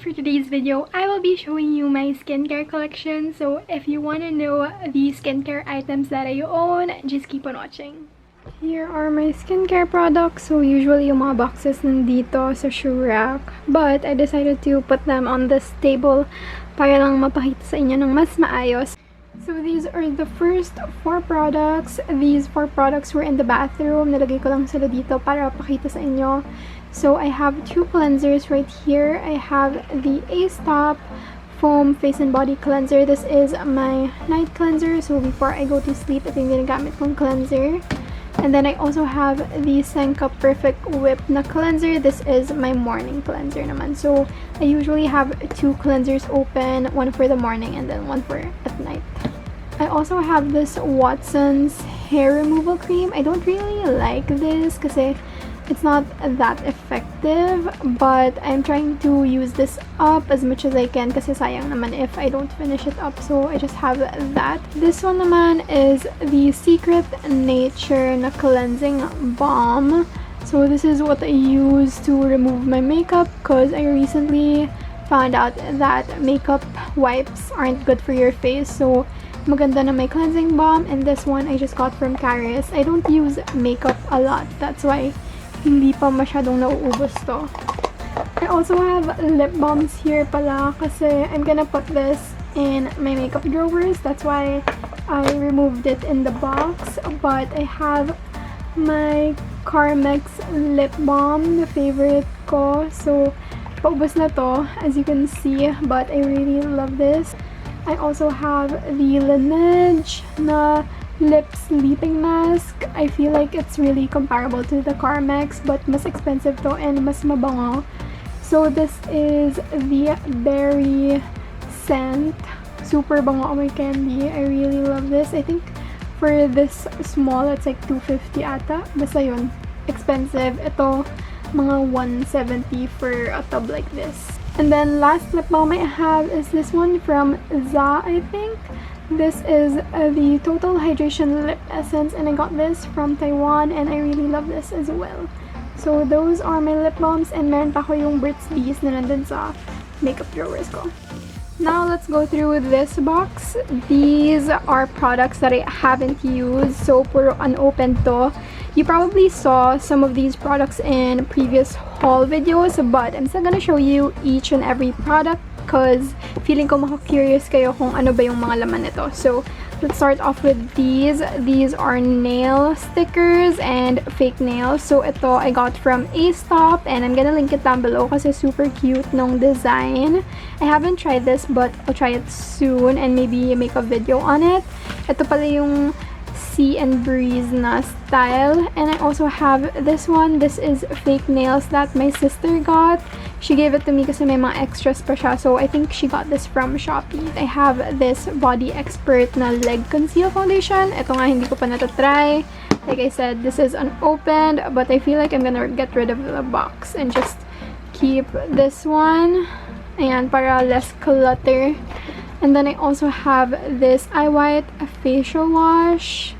for today's video, I will be showing you my skincare collection. So if you want to know the skincare items that I own, just keep on watching. Here are my skincare products. So usually yung mga boxes nandito sa shoe rack. But I decided to put them on this table para lang mapakita sa inyo ng mas maayos. So these are the first 4 products. These 4 products were in the bathroom. Nalagay ko lang sila dito para pakita sa inyo. So I have 2 cleansers right here. I have the A-Stop Foam Face and Body Cleanser. This is my night cleanser. So before I go to sleep, ito yung ginagamit kong cleanser. And then I also have the Senka Perfect Whip na cleanser. This is my morning cleanser naman. So I usually have 2 cleansers open, one for the morning and then one for at night. I also have this Watson's hair removal cream. I don't really like this kasi it's not that effective, but I'm trying to use this up as much as I can kasi sayang naman if I don't finish it up. So I just have that. This one naman is the Secret Nature na cleansing balm. So this is what I use to remove my makeup because I recently found out that makeup wipes aren't good for your face. So maganda na may cleansing balm, and this one I just got from Carmex. I don't use makeup a lot, that's why hindi pa masyadong nauubos to. I also have lip balms here pala kasi I'm gonna put this in my makeup drawers. That's why I removed it in the box. But I have my Carmex lip balm, the favorite ko. So, paubos na to, as you can see. But I really love this. I also have the Laneige na lip sleeping mask. I feel like it's really comparable to the Carmex, but mas expensive to and mas mabango. So this is the berry scent. Super bango amoy candy. I really love this. I think for this small, it's like 250 ata. Basta yun. Expensive. Ito, mga 170 for a tub like this. And then last lip balm I have is this one from Za, I think. This is the Total Hydration Lip Essence, and I got this from Taiwan, and I really love this as well. So those are my lip balms, and meron pa ko yung Burt's Bees na nandun sa makeup drawers ko. Now let's go through this box. These are products that I haven't used, so puro unopened to. You probably saw some of these products in previous haul videos, but I'm still gonna show you each and every product because feeling ko maka-curious kayo kung ano ba yung mga laman nito. So, let's start off with these. These are nail stickers and fake nails. So, ito I got from A-Stop, and I'm gonna link it down below kasi super cute nung design. I haven't tried this, but I'll try it soon and maybe make a video on it. Ito pala yung Sea and Breeze na style. And I also have this one. This is fake nails that my sister got. She gave it to me kasi may mga extras pa siya. So I think she got this from Shopee. I have this Body Xpert na leg conceal foundation. Ito nga hindi ko pa natatry. Like I said, this is unopened, but I feel like I'm gonna get rid of the box and just keep this one. Ayan, para less clutter. And then I also have this iWhite facial wash.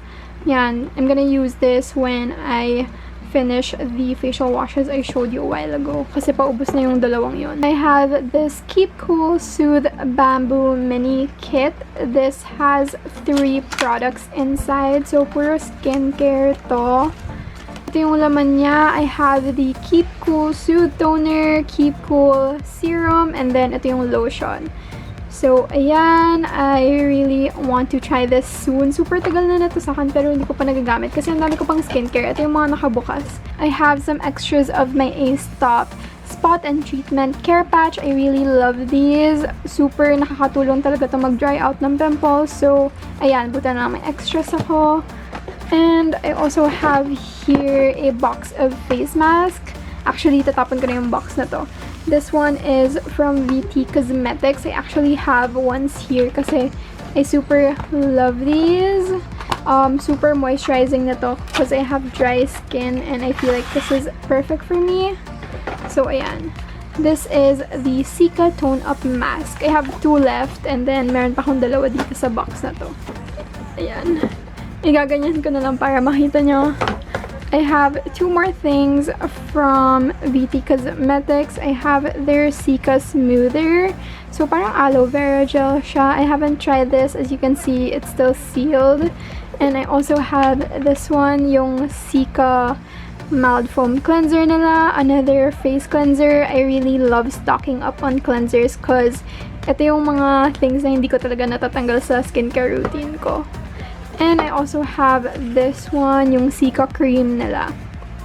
Yan, I'm gonna use this when I finish the facial washes I showed you a while ago. Kasi paubos na yung dalawang yun. I have this Keep Cool Soothe Bamboo Mini Kit. This has 3 products inside. So, puro skincare to. Ito yung laman niya. I have the Keep Cool Soothe Toner, Keep Cool Serum, and then ito yung lotion. So, ayan, I really want to try this soon. Super tagal na to sa akin, pero hindi ko pa nagagamit kasi ang dami ko pang skincare. Ito yung mga nakabukas. I have some extras of my A-Stop Spot and Treatment Care Patch. I really love these. Super nakakatulong talaga to mag-dry out ng pimples. So, ayan, buta na may extras ako. And I also have here a box of face mask. Actually, tatapon ko na yung box na to. This one is from VT Cosmetics. I actually have ones here kasi I super love these. Super moisturizing na to because I have dry skin and I feel like this is perfect for me. So, ayan. This is the Cica Tone Up Mask. I have 2 left and then meron pa akong dalawa dito sa box na to. Ayan. Igaganyan ko na lang para makita nyo. I have two more things from VT Cosmetics. I have their Cica Smoother. So, parang aloe vera gel siya. I haven't tried this. As you can see, it's still sealed. And I also have this one, yung Cica Mild Foam Cleanser nila. Another face cleanser. I really love stocking up on cleansers because ito yung mga things na hindi ko talaga natatanggal sa skincare routine ko. And I also have this one, yung Cica cream nila.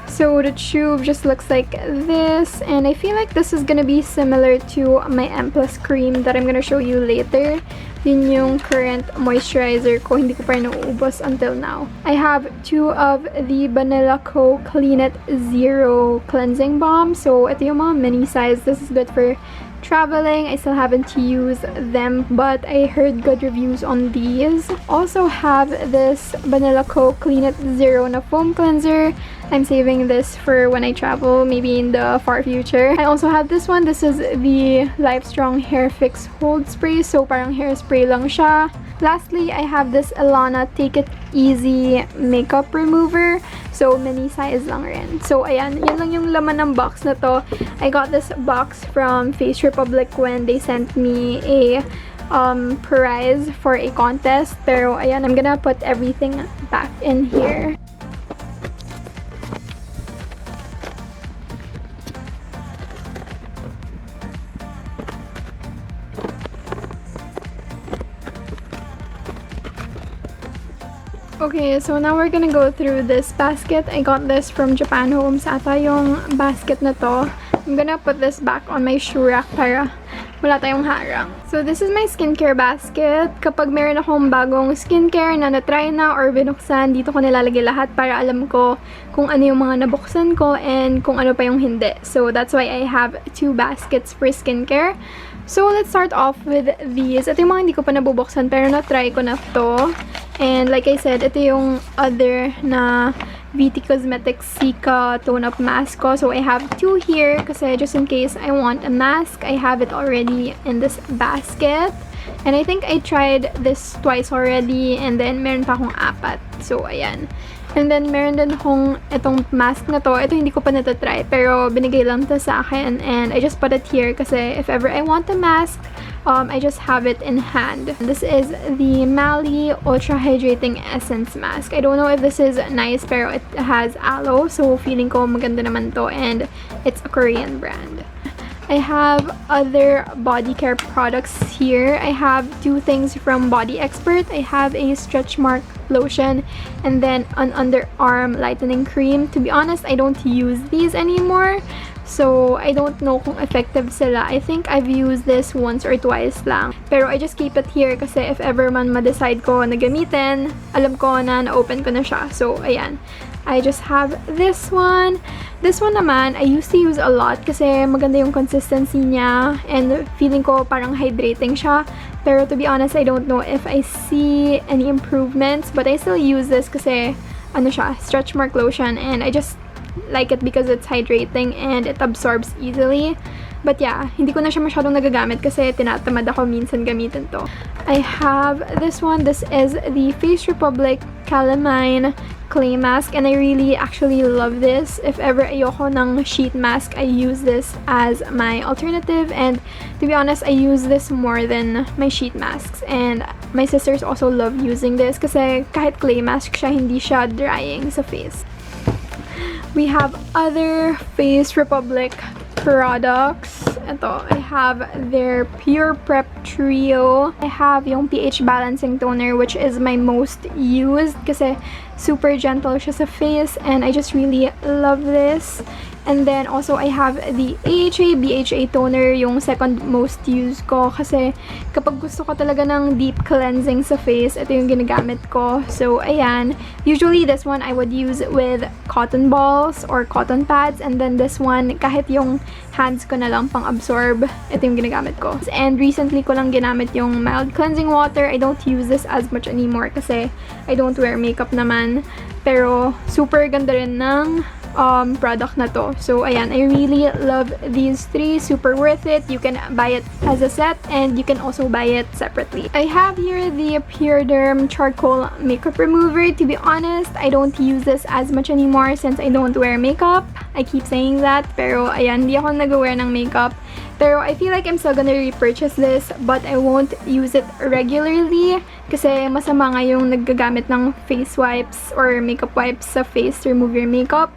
So the tube just looks like this, and I feel like this is gonna be similar to my M+ cream that I'm gonna show you later. Yun yung current moisturizer ko, hindi ko pa rin nauubos until now. I have two of the Banila Co. Clean It Zero Cleansing Balm. So ito yung mga mini size. This is good for traveling. I still haven't used them, but I heard good reviews on these. Also have this Banila Co. Clean It Zero na foam cleanser. I'm saving this for when I travel, maybe in the far future. I also have this one. This is the Life Strong Hair Fix Hold Spray. So parang hairspray lang siya. Lastly, I have this Ilana Take It Easy Makeup Remover. So, mini size lang rin. So, ayan. Yun lang yung laman ng box na to. I got this box from Face Republic when they sent me a prize for a contest. Pero, ayan. I'm gonna put everything back in here. Okay, so now we're gonna go through this basket. I got this from Japan Homes ata yung basket na to. I'm gonna put this back on my shoe rack para wala tayong harang. So this is my skincare basket. Kapag meron akong bagong skincare na na-try na or binuksan, dito ko nilalagay lahat para alam ko kung ano yung mga nabuksan ko and kung ano pa yung hindi. So that's why I have two baskets for skincare. So, let's start off with these. Ito yung mga hindi ko pa nabubuksan pero na-try ko na to. And like I said, ito yung other na VT Cosmetics Cica Tone Up Mask ko. So, I have two here kasi just in case I want a mask, I have it already in this basket. And I think I tried this twice already and then meron pa akong apat. So, ayan. And then, meron din akong itong mask na to. Ito hindi ko pa natatry, pero binigay lang to sa akin. And I just put it here kasi if ever I want a mask, I just have it in hand. This is the Mali Ultra Hydrating Essence Mask. I don't know if this is nice, pero it has aloe. So, feeling ko maganda naman to. And it's a Korean brand. I have other body care products here. I have two things from Body Xpert. I have a Stretchmark lotion and then an Underarm lightening cream. To be honest, I don't use these anymore. So, I don't know kung effective sila. I think I've used this once or twice lang. Pero I just keep it here kasi if ever man ma-decide ko na gamitin, alam ko na na-open ko na siya. So, ayan. I just have this one. This one naman, I used to use a lot kasi maganda yung consistency niya and feeling ko parang hydrating siya. Pero to be honest, I don't know if I see any improvements, but I still use this kasi ano siya, Stretchmark lotion, and I just like it because it's hydrating and it absorbs easily. But yeah, hindi ko na siya masyadong nagagamit kasi tinatamad ako minsan gamitin to. I have this one. This is the Face Republic Calamine Clay Mask and I really actually love this. If ever ayoko ng sheet mask, I use this as my alternative, and to be honest, I use this more than my sheet masks. And my sisters also love using this kasi kahit clay mask siya, hindi siya drying sa face. We have other Face Republic products. Ito, I have their Pure Prep Trio. I have yung pH Balancing Toner, which is my most used kasi super gentle siya sa face and I just really love this. And then also I have the AHA BHA toner, yung second most used ko kasi kapag gusto ko talaga ng deep cleansing sa face, ito yung ginagamit ko. So ayan, usually this one I would use with cotton balls or cotton pads, and then this one kahit yung hands ko na lang pang absorb, ito yung ginagamit ko. And recently ko lang ginamit yung mild cleansing water. I don't use this as much anymore kasi I don't wear makeup naman. Pero super ganda rin ng product na to. So, ayan, I really love these three. Super worth it. You can buy it as a set and you can also buy it separately. I have here the Pure Derm Charcoal Makeup Remover. To be honest, I don't use this as much anymore since I don't wear makeup. I keep saying that, pero ayan, hindi ako nag-wear ng makeup. Pero I feel like I'm still gonna repurchase this, but I won't use it regularly kasi masama nga yung naggagamit ng face wipes or makeup wipes sa face to remove your makeup.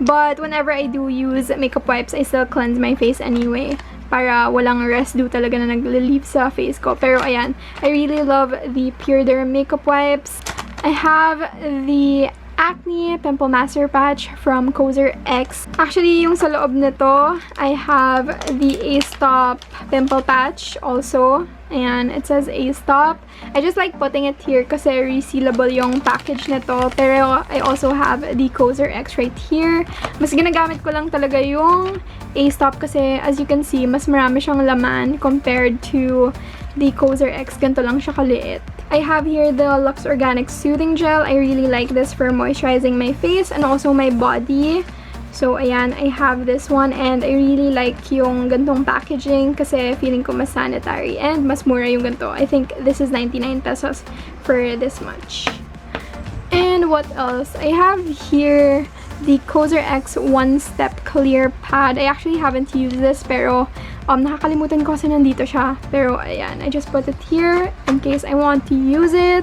But whenever I do use makeup wipes, I still cleanse my face anyway para walang residue talaga na nag-leave sa face ko. Pero ayan, I really love the Pure Derm makeup wipes. I have the Acne Pimple Master Patch from Cozer X. Actually, yung sa loob nito, I have the A-Stop Pimple Patch also. Ayan, it says A-Stop. I just like putting it here kasi resealable yung package nito. Pero I also have the Cozer X right here. Mas ginagamit ko lang talaga yung A-Stop kasi as you can see, mas marami siyang laman compared to the Cozer X. Ganito lang siya kaliit. I have here the Lux Organic Soothing Gel. I really like this for moisturizing my face and also my body. So, ayan, I have this one and I really like yung gantong packaging kasi feeling ko mas sanitary and mas mura yung ganito. I think this is 99 pesos for this much. And what else? I have here the Cozer X One Step Clear Pad. I actually haven't used this pero nakakalimutan ko kasi nandito siya. Pero ayan, I just put it here in case I want to use it.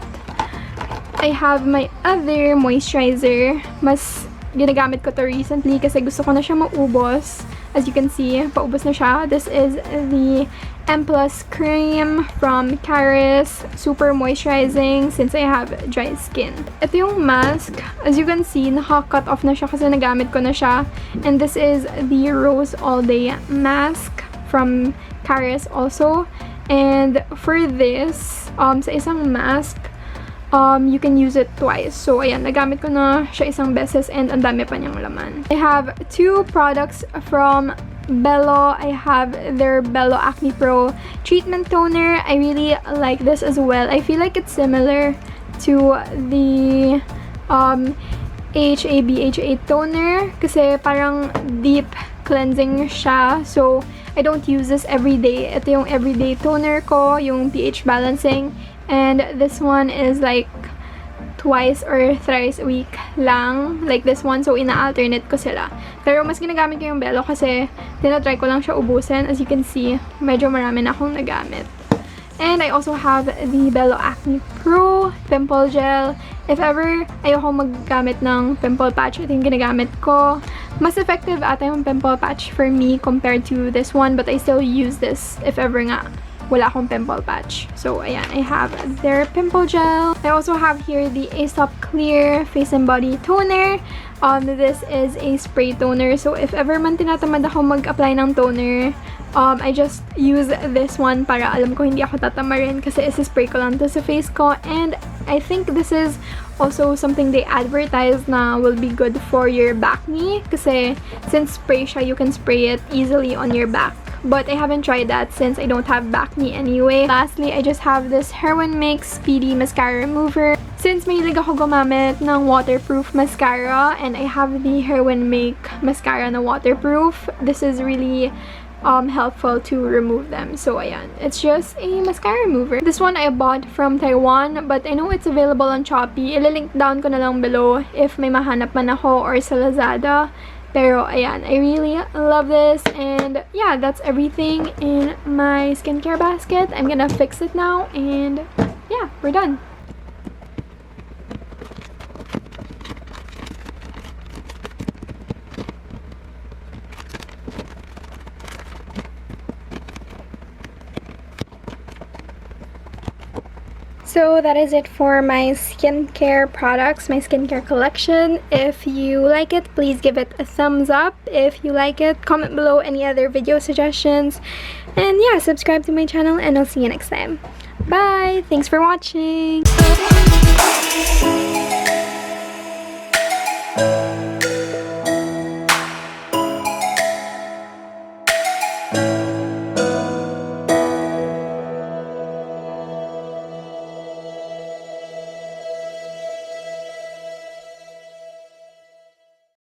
I have my other moisturizer. Mas ginagamit ko to recently kasi gusto ko na siya maubos. As you can see, paubos na siya. This is the M Plus Cream from Carmex. Super moisturizing since I have dry skin. Ito yung mask. As you can see, naka-cut off na siya kasi nagamit ko na siya. And this is the Rose All Day Mask from Carmex also. And for this, sa isang mask, you can use it twice. So, ayan, nagamit ko na siya isang beses and ang dami pa niyang laman. I have two products from Belo. I have their Belo Acne Pro Treatment Toner. I really like this as well. I feel like it's similar to the HA toner kasi parang deep cleansing siya. So, I don't use this every day. Ito yung everyday toner ko, yung pH balancing. And this one is like twice or thrice a week lang. Like this one. So, ina-alternate ko sila. Pero mas ginagamit ko yung Belo kasi tinatry ko lang siya ubusin. As you can see, medyo marami na akong nagamit. And I also have the Belo Acne Pro Pimple Gel. If ever ayoko maggamit ng pimple patch, ito yung ginagamit ko. Mas effective ata yung pimple patch for me compared to this one. But I still use this if ever nga wala akong pimple patch. So, ayan, I have their pimple gel. I also have here the A-Stop Clear Face and Body Toner. This is a spray toner. So, if ever man tinatamad ako mag-apply ng toner, I just use this one para alam ko hindi ako tatamarin kasi isi-spray ko lang to sa face ko. And I think this is also something they advertise na will be good for your back knee kasi since spray siya, you can spray it easily on your back. But I haven't tried that since I don't have back knee anyway. Lastly, I just have this Heroin Mix Speedy Mascara Remover. Since mahilig ako gumamit ng waterproof mascara and I have the Heroin Make mascara na waterproof, this is really helpful to remove them. So, ayan. It's just a mascara remover. This one I bought from Taiwan, but I know it's available on Shopee. Ililink down ko na lang below if may mahanap man ako or sa Lazada. Pero, ayan, I really love this. And, yeah, that's everything in my skincare basket. I'm gonna fix it now. And, yeah, we're done. So that is it for my skincare products, my skincare collection. If you like it, please give it a thumbs up. If you like it, comment below any other video suggestions. And yeah, subscribe to my channel and I'll see you next time. Bye! Thanks for watching!